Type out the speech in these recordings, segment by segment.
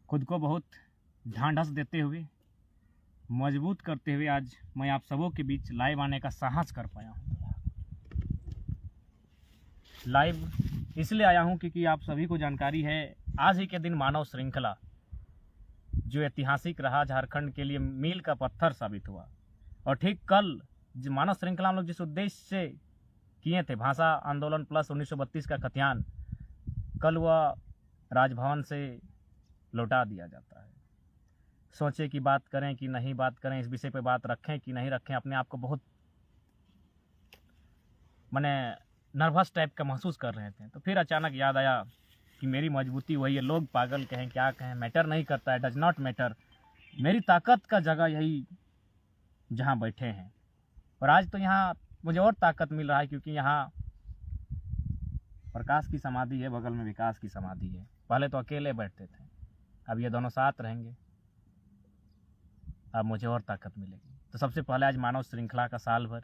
खुद को बहुत ढांढस देते हुए, मजबूत करते हुए आज मैं आप सबों के बीच लाइव आने का साहस कर पाया हूँ। लाइव इसलिए आया हूँ क्योंकि आप सभी को जानकारी है, आज ही के दिन मानव श्रृंखला जो ऐतिहासिक रहा, झारखंड के लिए मील का पत्थर साबित हुआ। और ठीक कल जो मानव श्रृंखला हम लोग जिस उद्देश्य से किए थे, भाषा आंदोलन प्लस 1932 का खतियान, कल वह राजभवन से लौटा दिया जाता है। सोचे कि बात करें कि नहीं बात करें, इस विषय पे बात रखें कि नहीं रखें। अपने आप को बहुत मैंने नर्वस टाइप का महसूस कर रहे थे। तो फिर अचानक याद आया कि मेरी मजबूती वही है। लोग पागल कहें क्या कहें, मैटर नहीं करता है, डज नॉट मैटर। मेरी ताकत का जगह यही जहाँ बैठे हैं। और आज तो यहाँ मुझे और ताकत मिल रहा है क्योंकि यहाँ प्रकाश की समाधि है, बगल में विकास की समाधि है। पहले तो अकेले बैठते थे, अब ये दोनों साथ रहेंगे, अब मुझे और ताकत मिलेगी। तो सबसे पहले आज मानव श्रृंखला का साल भर,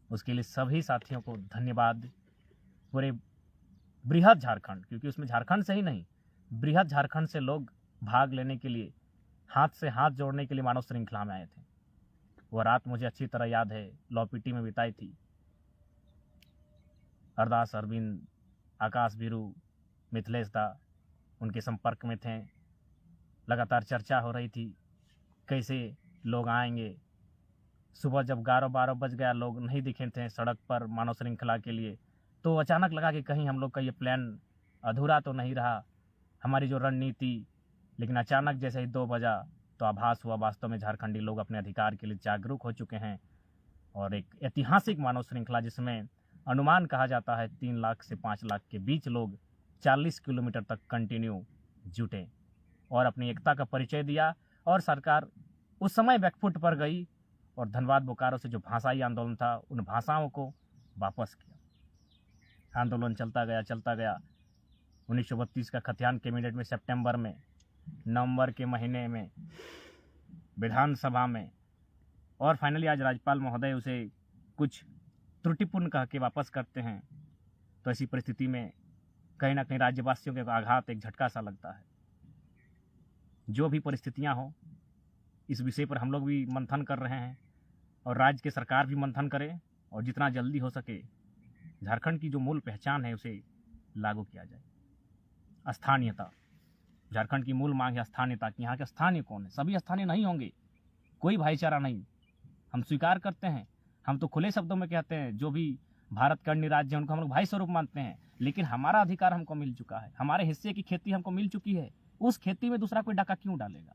उसके लिए सभी साथियों को धन्यवाद। पूरे बृहद झारखंड, क्योंकि उसमें झारखंड से ही नहीं, बृहद झारखंड से लोग भाग लेने के लिए, हाथ से हाथ जोड़ने के लिए मानव श्रृंखला में आए थे। वो रात मुझे अच्छी तरह याद है, लौपीटी में बिताई थी। अरदास अरविंद, आकाश बीरू, मिथिलेश दा उनके संपर्क में थे। लगातार चर्चा हो रही थी कैसे लोग आएंगे। सुबह जब 11-12 बज गया, लोग नहीं दिखे थे सड़क पर मानव श्रृंखला के लिए, तो अचानक लगा कि कहीं हम लोग का ये प्लान अधूरा तो नहीं रहा, हमारी जो रणनीति। लेकिन अचानक जैसे ही 2 बजा तो आभास हुआ वास्तव में झारखंडी लोग अपने अधिकार के लिए जागरूक हो चुके हैं। और एक ऐतिहासिक मानव श्रृंखला जिसमें अनुमान कहा जाता है 3 लाख से 5 लाख के बीच लोग 40 किलोमीटर तक कंटिन्यू जुटे और अपनी एकता का परिचय दिया। और सरकार उस समय बैकफुट पर गई और धनबाद बोकारो से जो भाषाई आंदोलन था, उन भाषाओं को वापस किया। आंदोलन चलता गया। 1932 का खतियान कैबिनेट में सितंबर में, नवंबर के महीने में विधानसभा में, और फाइनली आज राज्यपाल महोदय उसे कुछ त्रुटिपूर्ण कह के वापस करते हैं। तो ऐसी परिस्थिति में कहीं ना कहीं राज्यवासियों के आघात, एक झटका सा लगता है। जो भी परिस्थितियां हो, इस विषय पर हम लोग भी मंथन कर रहे हैं और राज्य की सरकार भी मंथन करे और जितना जल्दी हो सके झारखंड की जो मूल पहचान है उसे लागू किया जाए। स्थानीयता, झारखंड की मूल मांग है स्थानीयता की। यहाँ के स्थानीय कौन है? सभी स्थानीय नहीं होंगे, कोई भाईचारा नहीं, हम स्वीकार करते हैं। हम तो खुले शब्दों में कहते हैं जो भी भारत के अन्य राज्य हैं उनको हम लोग भाई स्वरूप मानते हैं। लेकिन हमारा अधिकार हमको मिल चुका है, हमारे हिस्से की खेती हमको मिल चुकी है, उस खेती में दूसरा कोई डाका क्यों डालेगा?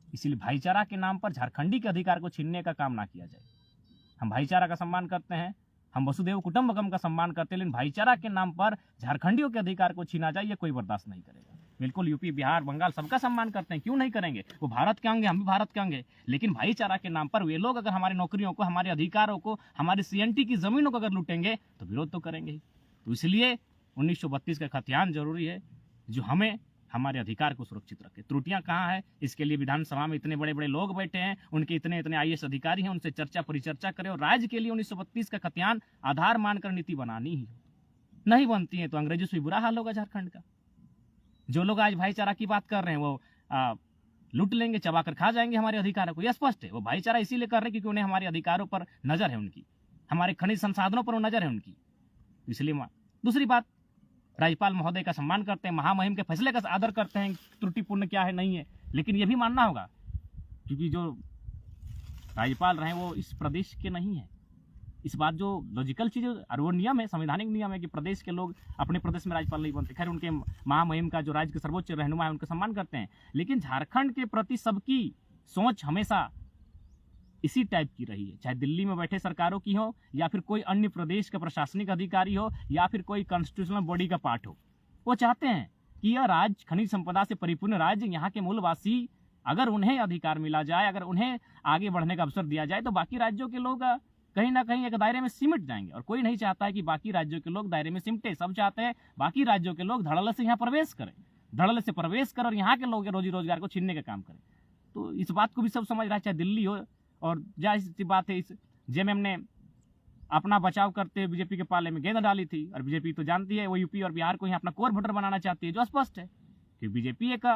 इसीलिए भाईचारा के नाम पर झारखंडी के अधिकार को छीनने का काम ना किया जाए। हम भाईचारा का सम्मान करते हैं, हम वसुदेव कुटुंबकम का सम्मान करते हैं, लेकिन भाईचारा के नाम पर झारखंडियों के अधिकार को छीना जाए, ये कोई बर्दाश्त नहीं करेगा। बिल्कुल यूपी, बिहार, बंगाल सबका सम्मान करते हैं, क्यों नहीं करेंगे? वो भारत के अंग, हम भी भारत के अंग हैं। लेकिन भाईचारा के नाम पर वे लोग अगर हमारी नौकरियों को, हमारे अधिकारों को, हमारी सीएनटी की जमीनों को अगर लूटेंगे तो विरोध तो करेंगे ही। तो इसलिए 1932 का खतियान जरूरी है जो हमें हमारे अधिकार को सुरक्षित रखे। त्रुटियां कहाँ है, इसके लिए विधानसभा में इतने बड़े बड़े लोग बैठे हैं, उनके इतने इतने आईएएस अधिकारी हैं, उनसे चर्चा परिचर्चा करें और राज्य के लिए 1932 का खतियान आधार मानकर नीति बनानी ही नहीं बनती है तो अंग्रेजों से बुरा हाल होगा झारखंड का। जो लोग आज भाईचारा की बात कर रहे हैं वो लूट लेंगे, चबाकर खा जाएंगे हमारे अधिकारों को, यह स्पष्ट है। वो भाईचारा इसीलिए कर रहे हैं क्योंकि उन्हें हमारे अधिकारों पर नजर है, उनकी हमारे खनिज संसाधनों पर नजर है उनकी। इसलिए दूसरी बात, राज्यपाल महोदय का सम्मान करते हैं, महामहिम के फैसले का आदर करते हैं, त्रुटिपूर्ण क्या है नहीं है, लेकिन यह भी मानना होगा क्योंकि जो राज्यपाल रहे वो इस प्रदेश के नहीं है। इस बात जो लॉजिकल चीज और वो नियम है, संवैधानिक नियम है कि प्रदेश के लोग अपने प्रदेश में राज्यपाल नहीं बनते। खैर, उनके महामहिम का जो राज्य के सर्वोच्च रहनुमा है उनका सम्मान करते हैं, लेकिन झारखंड के प्रति सबकी सोच हमेशा इसी टाइप की रही है, चाहे दिल्ली में बैठे सरकारों की हो या फिर कोई अन्य प्रदेश का प्रशासनिक अधिकारी हो या फिर कोई कॉन्स्टिट्यूशनल बॉडी का पार्ट हो। वो चाहते हैं कि यह राज्य खनिज संपदा से परिपूर्ण राज्य, यहाँ के मूलवासी अगर उन्हें अधिकार मिला जाए, अगर उन्हें आगे बढ़ने का अवसर दिया जाए तो बाकी राज्यों के लोग कहीं ना कहीं एक दायरे में सिमट जाएंगे। और कोई नहीं चाहता है कि बाकी राज्यों के लोग दायरे में सिमटे, सब चाहते हैं बाकी राज्यों के लोग धड़ल्ले से यहाँ प्रवेश करें, धड़ल्ले से प्रवेश कर और यहाँ के लोगों के रोजी रोजगार को छीनने का काम करें। तो इस बात को भी सब समझ रहा है, चाहे दिल्ली हो। और जाहिर सी बात है, इस जेएमएम ने अपना बचाव करते हुए बीजेपी के पाले में गेंद डाली थी। और बीजेपी तो जानती है वो यूपी और बिहार को ही अपना कोर वोटर बनाना चाहती है, जो स्पष्ट है कि बीजेपी एक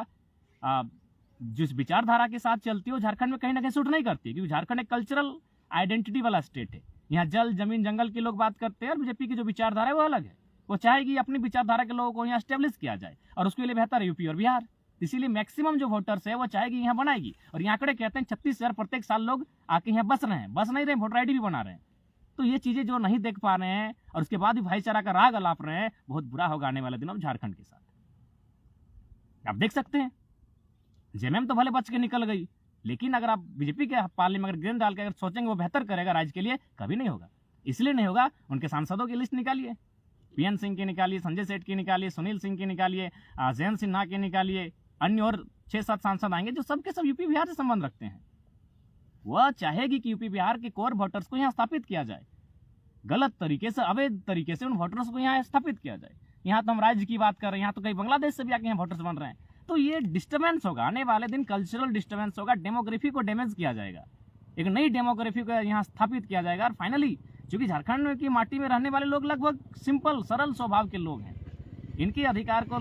जिस विचारधारा के साथ चलती है वो झारखंड में कहीं ना कहीं सूट नहीं करती, क्योंकि झारखंड एक कल्चरल आइडेंटिटी वाला स्टेट है। यहाँ जल जमीन जंगल के लोग बात करते हैं और बीजेपी की जो विचारधारा है वो अलग है। वो चाहेगी अपनी विचारधारा के लोगों को यहाँ स्टेब्लिश किया जाए और उसके लिए बेहतर है यूपी और बिहार। इसीलिए मैक्सिमम जो वोटर्स है वो चाहेगी यहाँ बनाएगी। और यहाँ आंकड़े कहते हैं 36,000 प्रत्येक साल लोग आके यहाँ बस रहे हैं, बस नहीं रहे, वोटर आईडी भी बना रहे हैं। तो ये चीजें जो नहीं देख पा रहे हैं और उसके बाद भी भाईचारा का राग अलाप रहे हैं, बहुत बुरा होगा आने वाले दिनों में झारखंड के साथ। आप देख सकते हैं जेएमएम तो भले बच के निकल गई, लेकिन अगर आप बीजेपी के पाले में अगर गेंद डाल के अगर सोचेंगे वो बेहतर करेगा राज्य के लिए, कभी नहीं होगा। इसलिए नहीं होगा, उनके सांसदों की लिस्ट निकालिए, पीएन सिंह की निकालिए, संजय सेठ की निकालिए, सुनील सिंह की निकालिए, जयंत सिन्हा की निकालिए, अन्य और 6-7 सांसद आएंगे जो सबके सब यूपी बिहार से संबंध रखते हैं। वह चाहेगी कि यूपी बिहार के कोर वोटर्स को यहाँ स्थापित किया जाए, गलत तरीके से, अवैध तरीके से उन वोटर्स को यहाँ स्थापित किया जाए। यहाँ तो हम राज्य की बात कर रहे हैं, यहाँ तो कई बांग्लादेश से भी आके यहाँ वोटर्स बन रहे हैं। तो ये डिस्टर्बेंस होगा, आने वाले दिन कल्चरल डिस्टर्बेंस होगा, डेमोग्राफी को डैमेज किया जाएगा, एक नई डेमोग्राफी को यहाँ स्थापित किया जाएगा। और फाइनली क्योंकि झारखंड की माटी में रहने वाले लोग लगभग सिंपल सरल स्वभाव के लोग हैं, इनके अधिकार को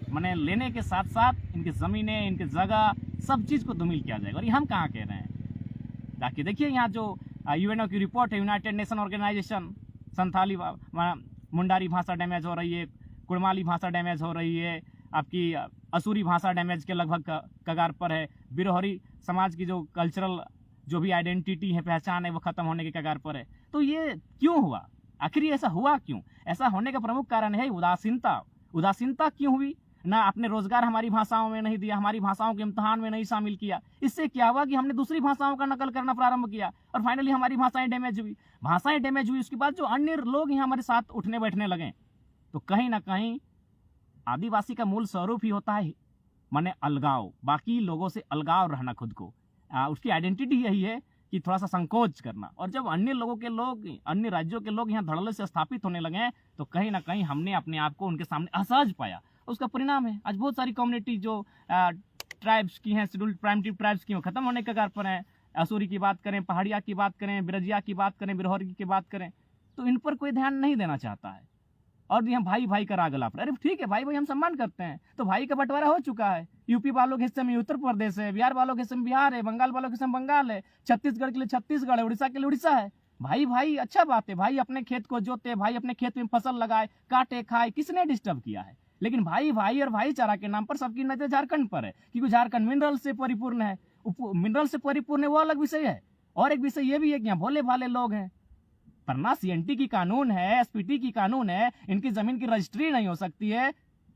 मैंने लेने के साथ साथ इनकी ज़मीनें, इनकी जगह, सब चीज़ को धूमिल किया जाएगा। और ये हम कहाँ कह रहे हैं, ताकि देखिए यहाँ जो यूएनओ की रिपोर्ट है, United Nation Organisation, Santhali Mundari भाषा डैमेज हो रही है, कुड़माली भाषा डैमेज हो रही है, आपकी असुरी भाषा डैमेज के लगभग कगार पर है, बिरहोरी समाज की जो कल्चरल जो भी आइडेंटिटी है, पहचान है, वो खत्म होने के कगार पर है। तो ये क्यों हुआ, आखिर ये ऐसा हुआ क्यों? ऐसा होने का प्रमुख कारण है उदासीनता। उदासीनता क्यों हुई? ना आपने रोजगार हमारी भाषाओं में नहीं दिया, हमारी भाषाओं के इम्तिहान में नहीं शामिल किया। इससे क्या हुआ कि हमने दूसरी भाषाओं का नकल करना प्रारंभ किया और फाइनली हमारी भाषाएं डैमेज हुई। भाषाएं डैमेज हुई, उसके बाद जो अन्य लोग यहाँ हमारे साथ उठने बैठने लगे, तो कहीं ना कहीं आदिवासी का मूल स्वरूप ही होता है माने अलगाव, बाकी लोगों से अलगाव रहना, खुद को उसकी आइडेंटिटी यही है कि थोड़ा सा संकोच करना। और जब अन्य लोगों के लोग, अन्य राज्यों के लोग यहाँ धड़ल्ले से स्थापित होने लगे हैं, तो कहीं ना कहीं हमने अपने आप को उनके सामने असहज पाया। उसका परिणाम है आज बहुत सारी कम्युनिटी जो ट्राइब्स की हैं, शेड्यूल्ड प्राइमिटिव ट्राइब्स की, वो खत्म होने के कगार पर हैं। असुरी की बात करें, पहाड़िया की बात करें, बिरजिया की बात करें, बिरहोरी की बात करें, तो इन पर कोई ध्यान नहीं देना चाहता है। और यहाँ भाई भाई का राग अलाप, अरे ठीक है भाई भाई हम सम्मान करते हैं, तो भाई का बंटवारा हो चुका है। यूपी वालों के हिस्से में उत्तर प्रदेश है, बिहार वालों के हिस्से में बिहार है, बंगाल वालों के हिस्से में बंगाल है, छत्तीसगढ़ के लिए छत्तीसगढ़ है, उड़ीसा के लिए उड़ीसा है। भाई भाई अच्छा बात है, भाई अपने खेत को जोते, भाई अपने खेत में फसल लगाए, काटे खाए, किसने डिस्टर्ब किया है? लेकिन भाई भाई और भाईचारा के नाम पर सबकी नजर झारखंड पर है, क्योंकि झारखंड मिनरल से परिपूर्ण है। मिनरल से परिपूर्ण है वो अलग विषय है, और एक विषय ये भी है कि यहाँ भोले भाले लोग हैं। पर ना सीएनटी की कानून है, एसपीटी की कानून है, इनकी जमीन की रजिस्ट्री नहीं हो सकती है,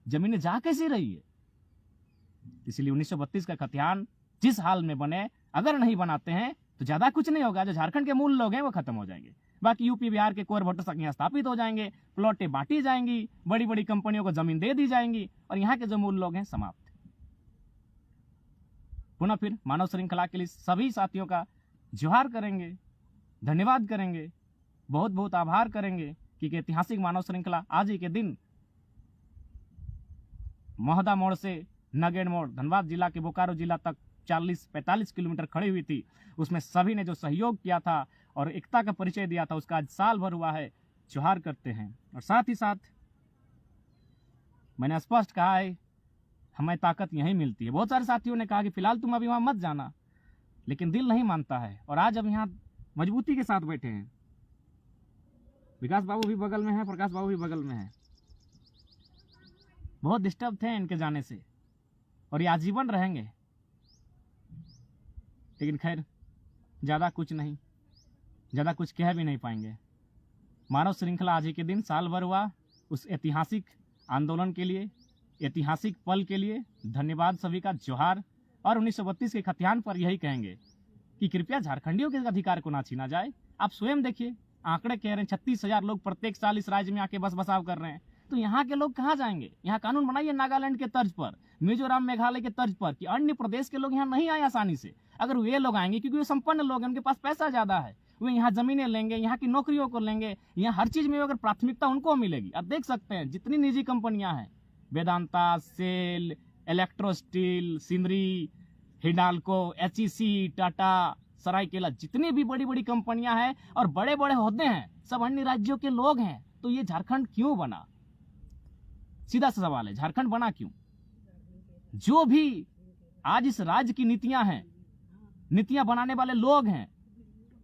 जमीनें जा कैसी रही है? इसलिए 1932 का खतियान जिस हाल में बने, अगर नहीं बनाते हैं तो ज्यादा कुछ नहीं होगा। जो झारखंड के मूल लोग हैं वो खत्म हो जाएंगे, बाकी यूपी बिहार के कोर वोटर्स यहाँ स्थापित हो जाएंगे, प्लॉटें बांटी जाएंगी, बड़ी बड़ी कंपनियों को जमीन दे दी जाएंगी, और यहाँ के जो मूल लोग हैं समाप्त। पुनः फिर मानव श्रृंखला के लिए सभी साथियों का जोहार करेंगे, धन्यवाद करेंगे, बहुत बहुत आभार करेंगे कि ऐतिहासिक मानव श्रृंखला आज ही के दिन मोहदा मोड़ से नगेड़ मोड़, धनबाद जिला के बोकारो जिला तक 40-45 किलोमीटर खड़ी हुई थी। उसमें सभी ने जो सहयोग किया था और एकता का परिचय दिया था, उसका आज साल भर हुआ है, जोहार करते हैं। और साथ ही साथ मैंने स्पष्ट कहा है, हमें ताकत यहीं मिलती है। बहुत सारे साथियों ने कहा कि फिलहाल तुम अभी वहां मत जाना, लेकिन दिल नहीं मानता है, और आज अब यहाँ मजबूती के साथ बैठे हैं। विकास बाबू भी बगल में है, प्रकाश बाबू भी बगल में है। बहुत डिस्टर्ब थे इनके जाने से, और ये आजीवन रहेंगे, लेकिन खैर ज़्यादा कुछ नहीं, ज़्यादा कुछ कह भी नहीं पाएंगे। मानव श्रृंखला आज ही के दिन साल भर हुआ, उस ऐतिहासिक आंदोलन के लिए, ऐतिहासिक पल के लिए धन्यवाद सभी का, जोहार। और 1932 के खतियान पर यही कहेंगे कि कृपया झारखंडियों के अधिकार को ना छीना जाए। आप स्वयं देखिए, आंकड़े कह रहे हैं 36,000 लोग प्रत्येक साल इस राज्य में आके बस बसाव कर रहे हैं, तो यहाँ के लोग कहाँ जाएंगे? यहाँ कानून बनाइए नागालैंड के तर्ज पर, मिजोरम मेघालय के तर्ज पर, कि अन्य प्रदेश के लोग यहाँ नहीं आए आसानी से। अगर वे लोग आएंगे, क्योंकि वो संपन्न लोग हैं, उनके पास पैसा ज्यादा है, वे यहाँ जमीनें लेंगे, यहाँ की नौकरियों को लेंगे, यहाँ हर चीज में अगर प्राथमिकता उनको मिलेगी। अब देख सकते हैं जितनी निजी कंपनियां हैं, वेदांता, सेल, इलेक्ट्रो स्टील, सिंदरी, हिंडाल्को, एचईसी, टाटा, सरायकेला, जितनी भी बड़ी बड़ी कंपनियां हैं और बड़े बड़े ओहदे हैं, सब अन्य राज्यों के लोग हैं। तो ये झारखंड क्यों बना? सीधा सा सवाल है, झारखंड बना क्यों? जो भी आज इस राज्य की नीतियां हैं, नीतियां बनाने वाले लोग हैं,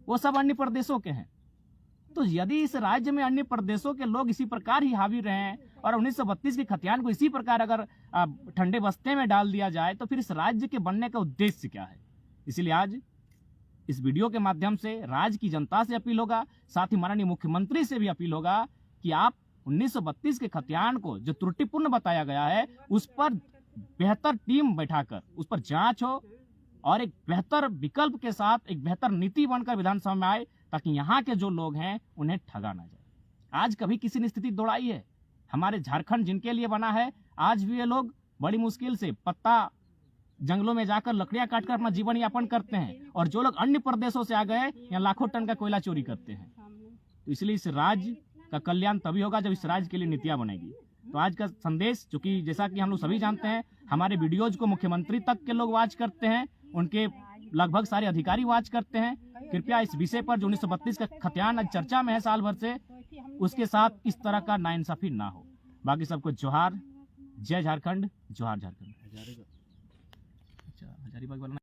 वो सब अन्य प्रदेशों के हैं। तो यदि इस राज्य में अन्य प्रदेशों के लोग इसी प्रकार ही हावी रहे हैं और 1932 के खतियान को इसी प्रकार अगर ठंडे बस्ते में डाल दिया जाए, तो फिर इस राज्य के बनने का उद्देश्य क्या है? इसलिए आज इस वीडियो के माध्यम से राज्य की जनता से अपील होगा, साथ ही माननीय मुख्यमंत्री से भी अपील होगा कि आप 1932 के खतियान को जो त्रुटिपूर्ण बताया गया है, उस पर बेहतर टीम बैठाकर उस पर जांच हो और एक बेहतर विकल्प के साथ एक बेहतर नीति बनकर विधानसभा में आए, ताकि यहाँ के जो लोग हैं उन्हें ठगा ना जाए। आज कभी किसी ने स्थिति दौड़ाई है? हमारे झारखंड जिनके लिए बना है, आज भी ये लोग बड़ी मुश्किल से पत्ता जंगलों में जाकर लकड़ियां काटकर अपना जीवन यापन करते हैं, और जो लोग अन्य प्रदेशों से आ गए यहाँ लाखों टन का कोयला चोरी करते हैं। तो इसलिए इस राज्य का कल्याण तभी होगा जब इस राज्य के लिए नीतियां बनेगी। तो आज का संदेश, चूंकि जैसा कि हम लोग सभी जानते हैं, हमारे वीडियोज को मुख्यमंत्री तक के लोग वॉच करते हैं, उनके लगभग सारे अधिकारी वॉच करते हैं। कृपया इस विषय पर जो 1932 का खतियान आज चर्चा में है साल भर से, उसके साथ इस तरह का नाइंसाफी ना हो। बाकी सबको जोहार, जय झारखंड, जोहार झारखंड। हजारीबाग वाला